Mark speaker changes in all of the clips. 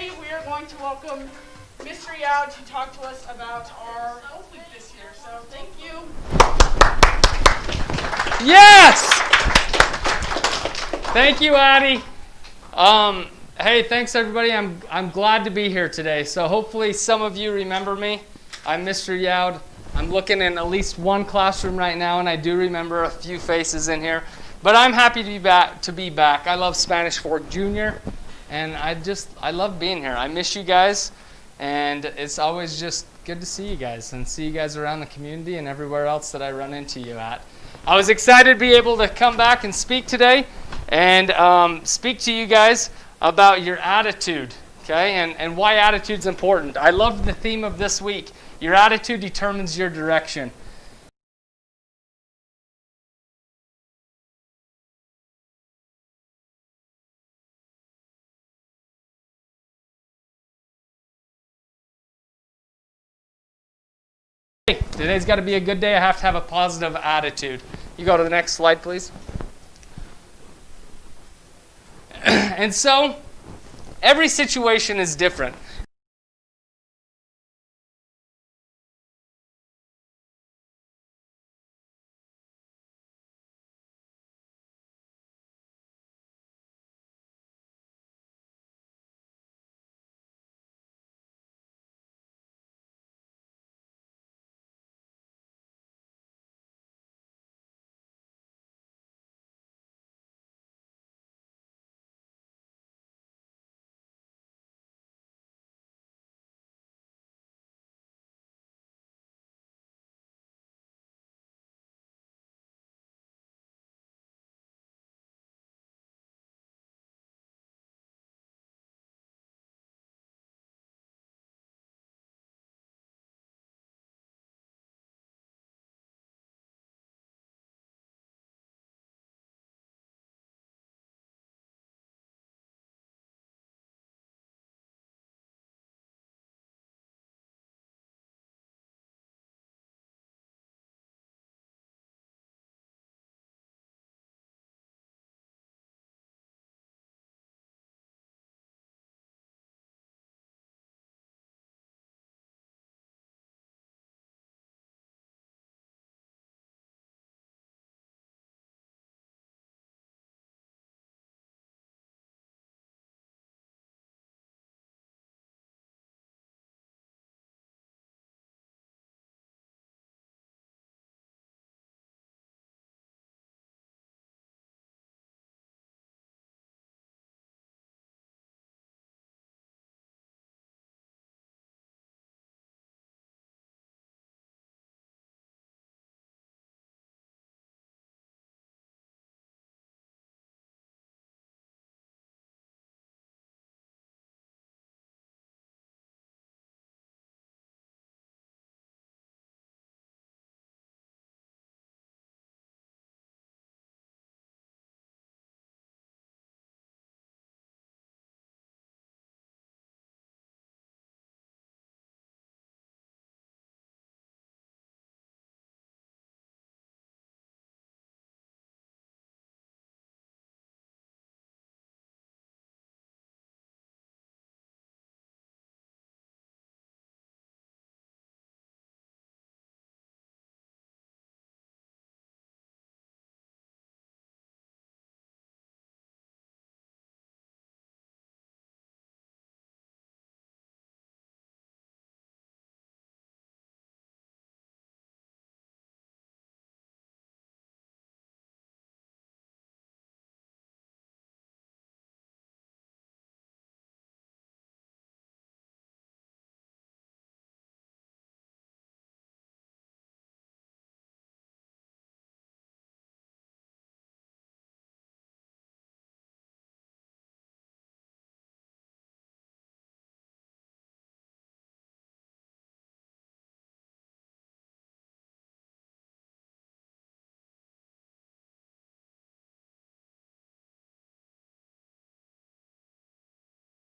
Speaker 1: today we are going to welcome Mr. Yao to talk to us about our Health Week this year. So thank you.
Speaker 2: Yes! Thank you, Addie. Hey, thanks everybody. I'm glad to be here today. So hopefully some of you remember me. I'm Mr. Yaud. I'm looking in at least one classroom right now, and I do remember a few faces in here. But I'm happy to be back. I love Spanish Fork Junior, and I love being here. I miss you guys, and it's always just good to see you guys and see you guys around the community and everywhere else that I run into you at. I was excited to be able to come back and speak today and speak to you guys about your attitude, okay, and why attitude's important. I love the theme of this week. Your attitude determines your direction. Today's got to be a good day. I have to have a positive attitude. You go to the next slide, please. And so, every situation is different.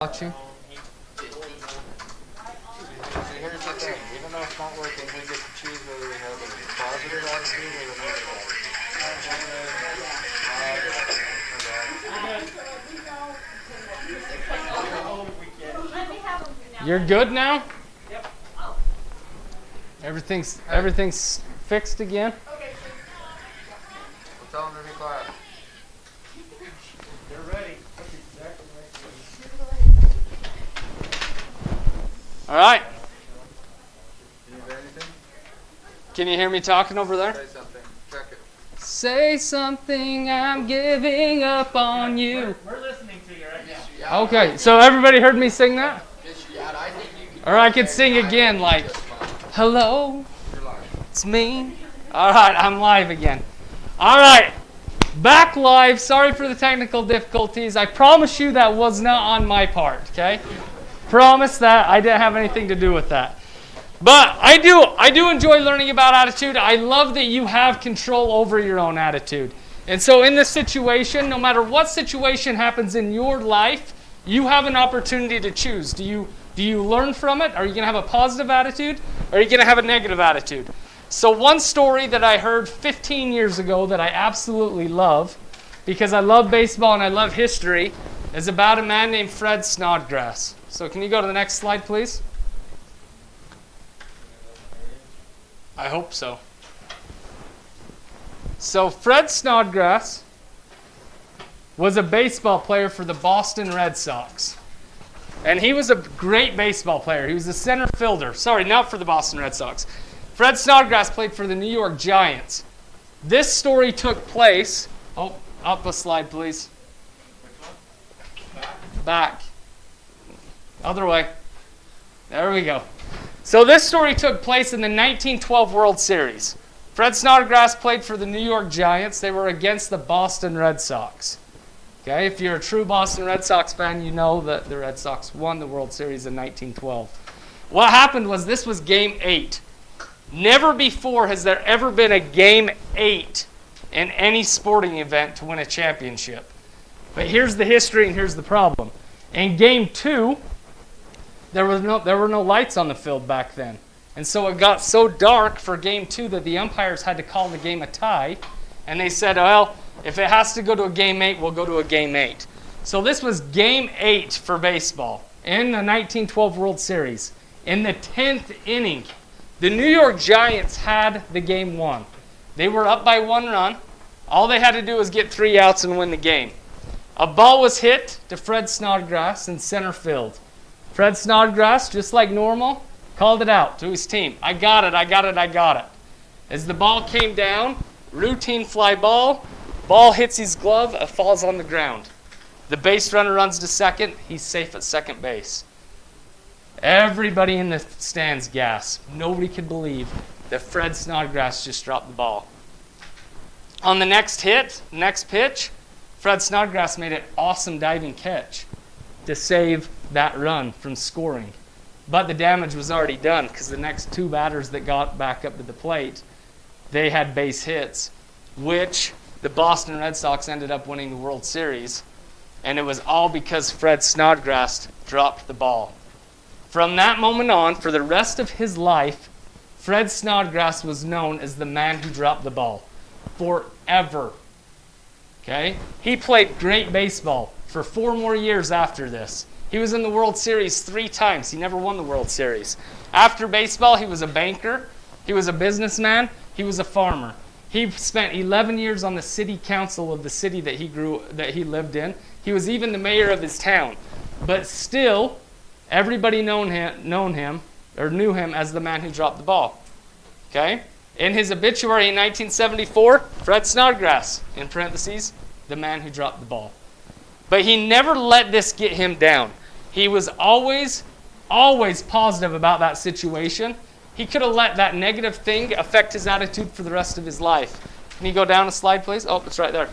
Speaker 2: Watching.
Speaker 3: Here's the thing, even though it's not working, we get to choose whether we have a positive attitude or a negative attitude.
Speaker 2: You're good now? Yep. Everything's fixed again?
Speaker 1: Okay,
Speaker 3: Tell them to be quiet.
Speaker 2: They're ready. All right.
Speaker 3: Can you hear anything?
Speaker 2: Can you hear me talking over there?
Speaker 3: Say something. Check it.
Speaker 2: Say something, I'm giving up on you.
Speaker 4: We're listening to you right now.
Speaker 3: Yeah.
Speaker 2: Okay, so everybody heard me sing that?
Speaker 3: Yes, yeah, I think you can.
Speaker 2: Or I could sing again like, hello,
Speaker 3: You're live.
Speaker 2: it's me. All right, I'm live again. All right, back live. Sorry for the technical difficulties. I promise you that was not on my part, okay? Promise that I didn't have anything to do with that. But I do enjoy learning about attitude. I love that you have control over your own attitude. And so in this situation, no matter what situation happens in your life, you have an opportunity to choose. Do you learn from it? Are you going to have a positive attitude? Or are you going to have a negative attitude? So one story that I heard 15 years ago that I absolutely love, because I love baseball and I love history, is about a man named Fred Snodgrass. So can you go to the next slide, please? I hope so. So Fred Snodgrass was a baseball player for the Boston Red Sox. And he was a great baseball player. He was a center fielder. Sorry, not for the Boston Red Sox. Fred Snodgrass played for the New York Giants. This story took place... Oh, up a slide, please. Back. Other way. There we go. So this story took place in the 1912 World Series. Fred Snodgrass played for the New York Giants. They were against the Boston Red Sox. Okay, if you're a true Boston Red Sox fan, you know that the Red Sox won the World Series in 1912. What happened was this was Game 8. Never before has there ever been a Game 8 in any sporting event to win a championship. But here's the history and here's the problem. In Game 2, there were no lights on the field back then. And so it got so dark for Game 2 that the umpires had to call the game a tie. And they said, well, if it has to go to a Game 8, we'll go to a Game 8. So this was Game 8 for baseball in the 1912 World Series. In the 10th inning, the New York Giants had the game won. They were up by 1 run. All they had to do was get 3 outs and win the game. A ball was hit to Fred Snodgrass in center field. Fred Snodgrass, just like normal, called it out to his team. I got it, I got it, I got it. As the ball came down, routine fly ball hits his glove, it falls on the ground. The base runner runs to second, he's safe at second base. Everybody in the stands gasped. Nobody could believe that Fred Snodgrass just dropped the ball. On the next pitch, Fred Snodgrass made an awesome diving catch to save that run from scoring. But the damage was already done because the next 2 batters that got back up to the plate, they had base hits, which the Boston Red Sox ended up winning the World Series. And it was all because Fred Snodgrass dropped the ball. From that moment on, for the rest of his life, Fred Snodgrass was known as the man who dropped the ball. Forever. Okay? He played great baseball for 4 more years after this. He was in the World Series 3 times. He never won the World Series. After baseball, he was a banker. He was a businessman. He was a farmer. He spent 11 years on the city council of the city that he lived in. He was even the mayor of his town. But still, everybody knew him as the man who dropped the ball. Okay? In his obituary in 1974, Fred Snodgrass, in parentheses, the man who dropped the ball. But he never let this get him down. He was always positive about that situation. He could have let that negative thing affect his attitude for the rest of his life. Can you go down a slide, please? Oh, it's right there.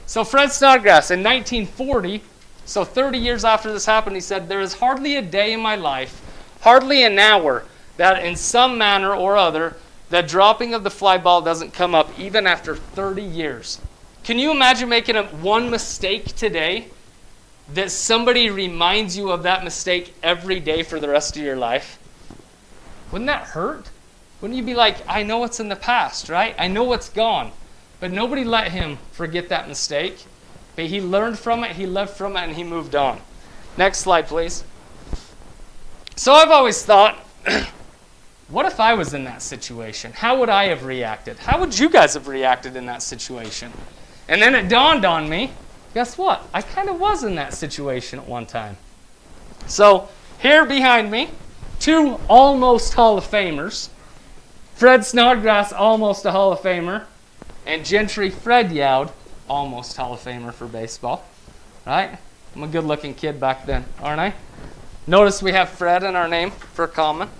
Speaker 2: So Fred Snodgrass, in 1940, so 30 years after this happened, he said, "There is hardly a day in my life, hardly an hour, that in some manner or other, the dropping of the fly ball doesn't come up even after 30 years. Can you imagine making one mistake today that somebody reminds you of that mistake every day for the rest of your life? Wouldn't that hurt? Wouldn't you be like, I know it's in the past, right? I know it's gone. But nobody let him forget that mistake. But he learned from it, he lived from it, and he moved on. Next slide, please. So I've always thought, what if I was in that situation? How would I have reacted? How would you guys have reacted in that situation? And then it dawned on me, guess what? I kind of was in that situation at one time. So here behind me, two almost Hall of Famers. Fred Snodgrass, almost a Hall of Famer. And Gentry Fred Youd, almost Hall of Famer for baseball. Right? I'm a good-looking kid back then, aren't I? Notice we have Fred in our name for common.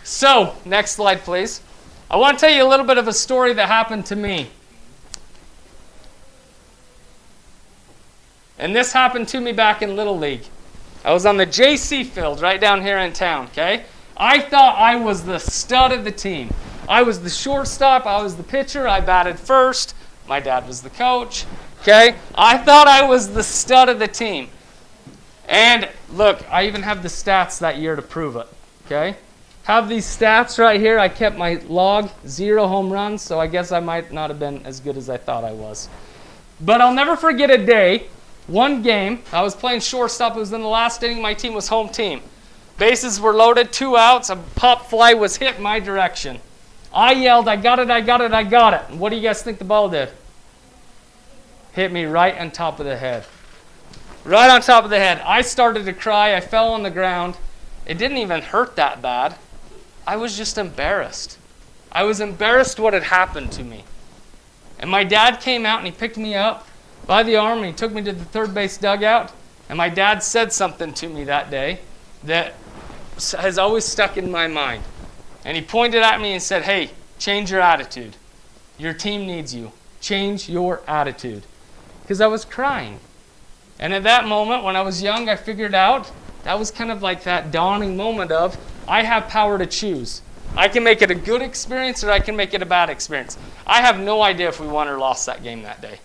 Speaker 2: So, next slide, please. I want to tell you a little bit of a story that happened to me. And this happened to me back in Little League. I was on the JC field right down here in town, okay? I thought I was the stud of the team. I was the shortstop, I was the pitcher, I batted first. My dad was the coach, okay? I thought I was the stud of the team. And look, I even have the stats that year to prove it, okay? Have these stats right here. I kept my log, 0 home runs, so I guess I might not have been as good as I thought I was. But I'll never forget a day, one game, I was playing shortstop. It was in the last inning. My team was home team. Bases were loaded, 2 outs. A pop fly was hit my direction. I yelled, I got it, I got it, I got it. And what do you guys think the ball did? Hit me right on top of the head. Right on top of the head. I started to cry. I fell on the ground. It didn't even hurt that bad. I was just embarrassed. I was embarrassed what had happened to me. And my dad came out and he picked me up by the arm and he took me to the third base dugout. And my dad said something to me that day that has always stuck in my mind. And he pointed at me and said, hey, change your attitude. Your team needs you. Change your attitude. Because I was crying. And at that moment, when I was young, I figured out that was kind of like that dawning moment of, I have power to choose. I can make it a good experience or I can make it a bad experience. I have no idea if we won or lost that game that day.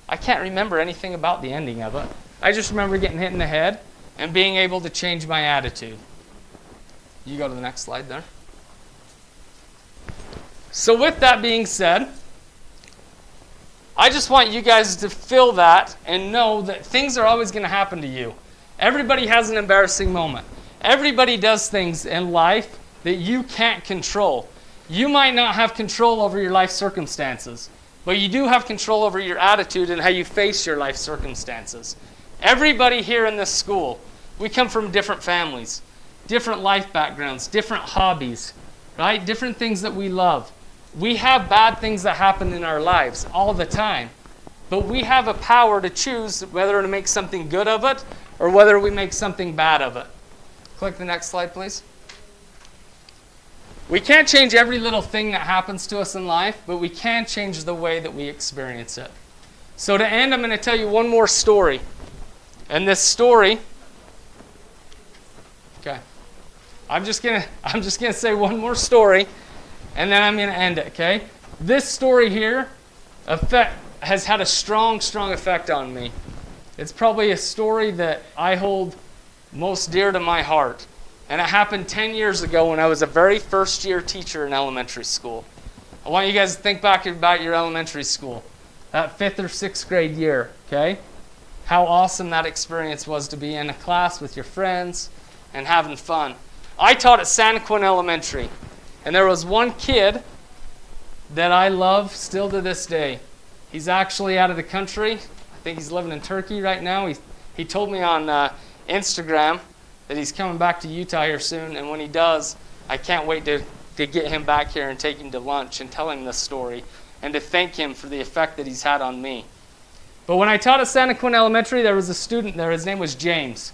Speaker 2: I can't remember anything about the ending of it. I just remember getting hit in the head and being able to change my attitude. You go to the next slide there. So with that being said, I just want you guys to feel that and know that things are always going to happen to you. Everybody has an embarrassing moment. Everybody does things in life that you can't control. You might not have control over your life circumstances, but you do have control over your attitude and how you face your life circumstances. Everybody here in this school, we come from different families, different life backgrounds, different hobbies, right? Different things that we love. We have bad things that happen in our lives all the time, but we have a power to choose whether to make something good of it or whether we make something bad of it. Click the next slide, please. We can't change every little thing that happens to us in life, but we can change the way that we experience it. So to end, I'm going to tell you one more story. And this story, okay, I'm just gonna say one more story, and then I'm going to end it, okay? This story here has had a strong, strong effect on me. It's probably a story that I hold most dear to my heart. And it happened 10 years ago when I was a very first-year teacher in elementary school. I want you guys to think back about your elementary school, that 5th or 6th grade year, okay? How awesome that experience was to be in a class with your friends and having fun. I taught at San Quinn Elementary. And there was one kid that I love still to this day. He's actually out of the country. I think he's living in Turkey right now. He told me on Instagram that he's coming back to Utah here soon. And when he does, I can't wait to get him back here and take him to lunch and tell him this story and to thank him for the effect that he's had on me. But when I taught at Santa Quinn Elementary, there was a student there. His name was James.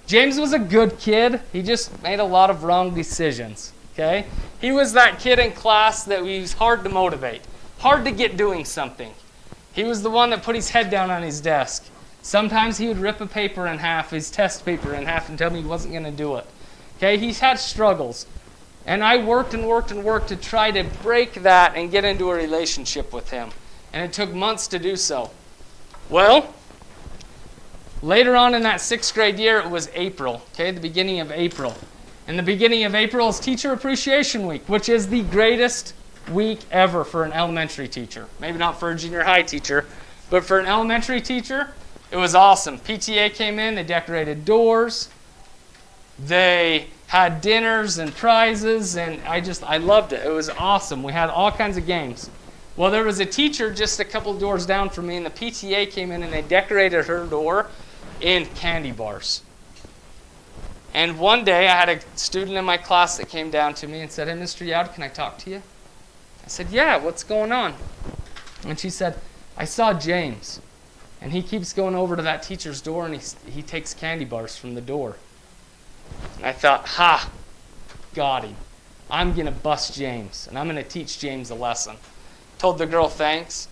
Speaker 2: James was a good kid. He just made a lot of wrong decisions. Okay? He was that kid in class that was hard to motivate, hard to get doing something. He was the one that put his head down on his desk. Sometimes he would rip a paper in half, his test paper in half, and tell me he wasn't going to do it. Okay? He's had struggles. And I worked and worked and worked to try to break that and get into a relationship with him. And it took months to do so. Well, later on in that 6th grade year, it was April, okay, the beginning of April. And the beginning of April is Teacher Appreciation Week, which is the greatest week ever for an elementary teacher. Maybe not for a junior high teacher, but for an elementary teacher, it was awesome. PTA came in, they decorated doors, they had dinners and prizes, and I loved it. It was awesome. We had all kinds of games. Well, there was a teacher just a couple doors down from me, and the PTA came in and they decorated her door in candy bars. And one day I had a student in my class that came down to me and said, "Hey, Mr. Youd, can I talk to you?" I said, "Yeah, what's going on?" And she said, "I saw James, and he keeps going over to that teacher's door and he takes candy bars from the door." And I thought, ha, got him. I'm going to bust James, and I'm going to teach James a lesson. Told the girl thanks.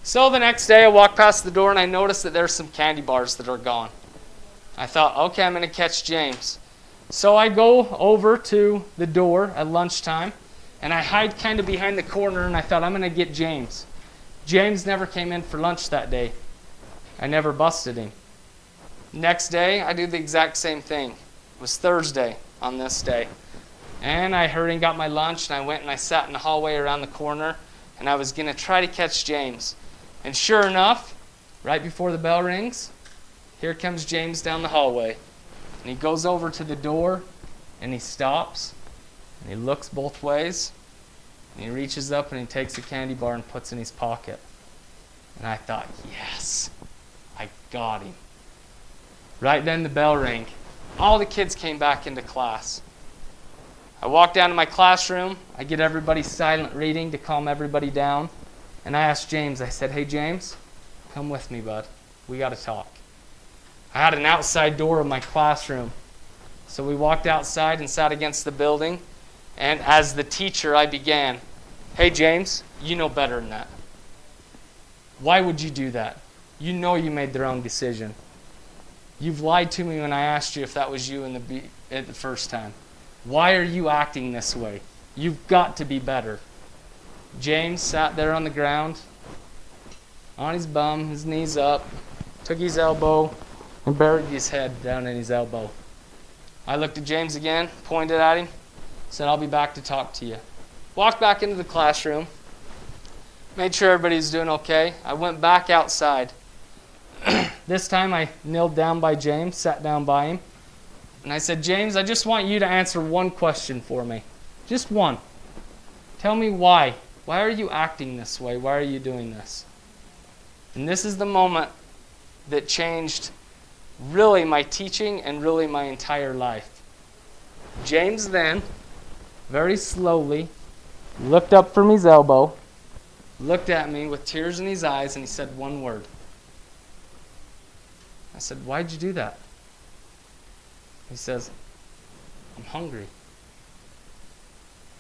Speaker 2: So the next day I walked past the door and I noticed that there's some candy bars that are gone. I thought, okay, I'm going to catch James. So I go over to the door at lunchtime, and I hide kind of behind the corner, and I thought, I'm going to get James. James never came in for lunch that day. I never busted him. Next day, I do the exact same thing. It was Thursday on this day. And I hurried and got my lunch, and I went and I sat in the hallway around the corner, and I was going to try to catch James. And sure enough, right before the bell rings, here comes James down the hallway. And he goes over to the door, and he stops, and he looks both ways, and he reaches up and he takes a candy bar and puts in his pocket. And I thought, yes, I got him. Right then the bell rang. All the kids came back into class. I walk down to my classroom. I get everybody silent reading to calm everybody down. And I asked James, I said, "Hey, James, come with me, bud. We got to talk." I had an outside door of my classroom. So we walked outside and sat against the building. And as the teacher, I began, "Hey, James, you know better than that. Why would you do that? You know you made the wrong decision. You've lied to me when I asked you if that was you at the first time. Why are you acting this way? You've got to be better." James sat there on the ground, on his bum, his knees up, took his elbow, and buried his head down in his elbow. I looked at James again, pointed at him, said, "I'll be back to talk to you." Walked back into the classroom, made sure everybody's doing okay. I went back outside. This time I knelt down by James, sat down by him, and I said, "James, I just want you to answer one question for me. Just one. Tell me why. Why are you acting this way? Why are you doing this?" And this is the moment that changed really my teaching and really my entire life. James then, very slowly, looked up from his elbow, looked at me with tears in his eyes, and he said one word. I said, "Why'd you do that?" He says, "I'm hungry."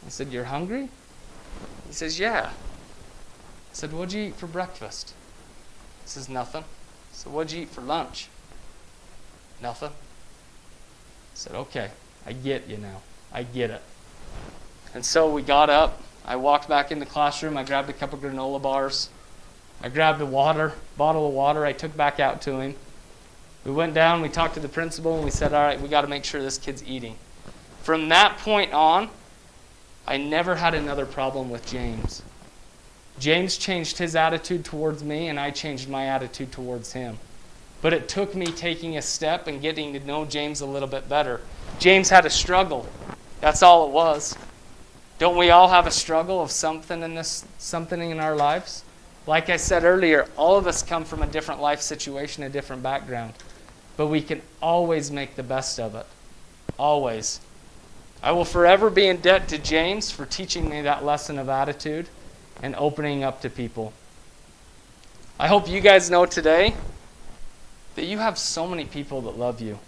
Speaker 2: I said, "You're hungry?" He says, "Yeah." I said, "What'd you eat for breakfast?" He says, "Nothing." I said, "What'd you eat for lunch?" "Nothing." I said, "Okay, I get you now. I get it." And so we got up. I walked back in the classroom. I grabbed a couple granola bars. I grabbed a bottle of water I took back out to him. We went down, we talked to the principal, and we said, "All right, we got to make sure this kid's eating." From that point on, I never had another problem with James. James changed his attitude towards me, and I changed my attitude towards him. But it took me taking a step and getting to know James a little bit better. James had a struggle. That's all it was. Don't we all have a struggle of something in our lives? Like I said earlier, all of us come from a different life situation, a different background. But we can always make the best of it. Always. I will forever be in debt to James for teaching me that lesson of attitude and opening up to people. I hope you guys know today that you have so many people that love you.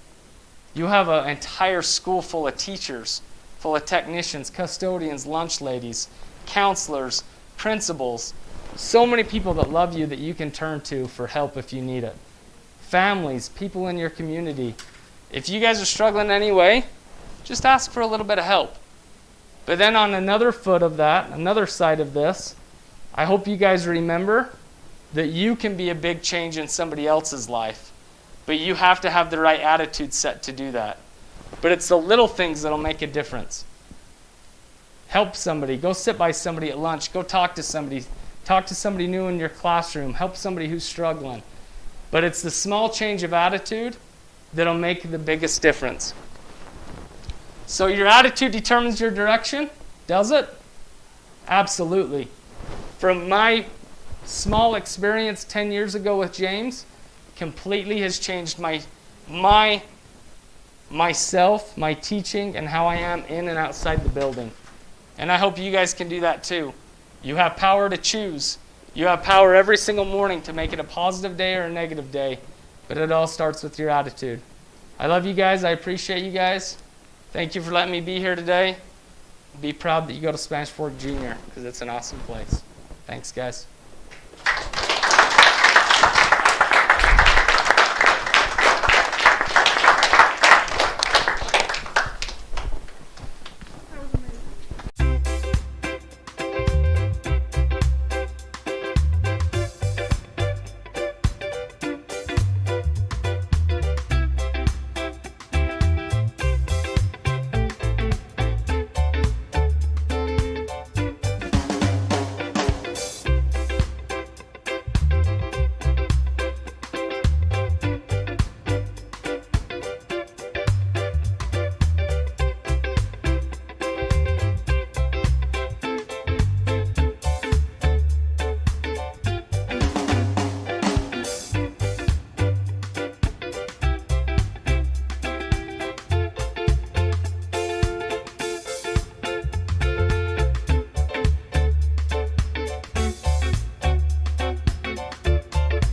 Speaker 2: You have an entire school full of teachers, full of technicians, custodians, lunch ladies, counselors, principals. So many people that love you that you can turn to for help if you need it. Families, people in your community. If you guys are struggling anyway, just ask for a little bit of help. But then on another foot of that, another side of this, I hope you guys remember that you can be a big change in somebody else's life. But you have to have the right attitude set to do that. But it's the little things that'll make a difference. Help somebody. Go sit by somebody at lunch. Go talk to somebody. Talk to somebody new in your classroom. Help somebody who's struggling. But it's the small change of attitude that'll make the biggest difference. So your attitude determines your direction, does it? Absolutely. From my small experience 10 years ago with James, completely has changed myself, my teaching, and how I am in and outside the building. And I hope you guys can do that too. You have power to choose. You have power every single morning to make it a positive day or a negative day. But it all starts with your attitude. I love you guys. I appreciate you guys. Thank you for letting me be here today. Be proud that you go to Spanish Fork Junior because it's an awesome place. Thanks, guys.